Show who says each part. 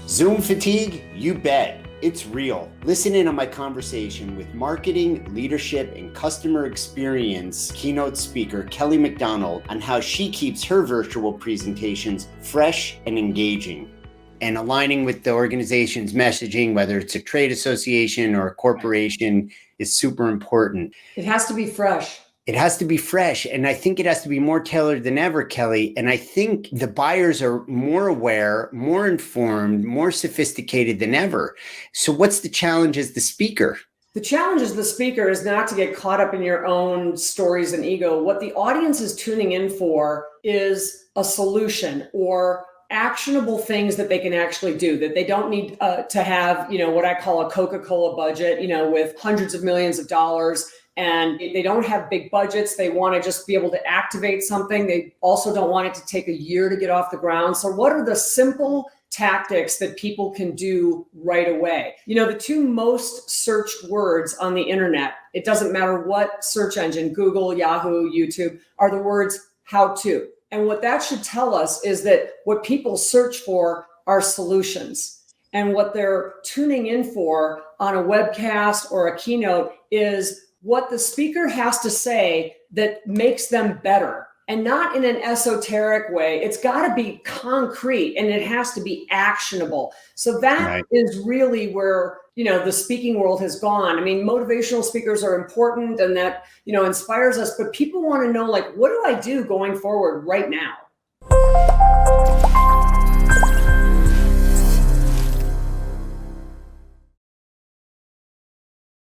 Speaker 1: Zoom fatigue? You bet. It's real. Listen in on my conversation with marketing, leadership, and customer experience keynote speaker Kelly McDonald on how she keeps her virtual presentations fresh and engaging and aligning with the organization's messaging, whether it's a trade association or a corporation, is super important.
Speaker 2: It has to be fresh.
Speaker 1: It has to be fresh. And I think it has to be more tailored than ever, Kelly. And I think the buyers are more aware, more informed, more sophisticated than ever. So what's the challenge as the speaker?
Speaker 2: The challenge as the speaker is not to get caught up in your own stories and ego. What the audience is tuning in for is a solution or actionable things that they can actually do, that they don't need to have, what I call a Coca-Cola budget, with hundreds of millions of dollars. And they don't have big budgets. They want to just be able to activate something. They also don't want it to take a year to get off the ground. So what are the simple tactics that people can do right away? The two most searched words on the internet, it doesn't matter what search engine, Google, Yahoo, YouTube, are the words how to. And what that should tell us is that what people search for are solutions. And what they're tuning in for on a webcast or a keynote is what the speaker has to say that makes them better, and not in an esoteric way. It's got to be concrete and it has to be actionable. So that is really where, the speaking world has gone. I mean, motivational speakers are important and that, inspires us, but people want to know, what do I do going forward right now?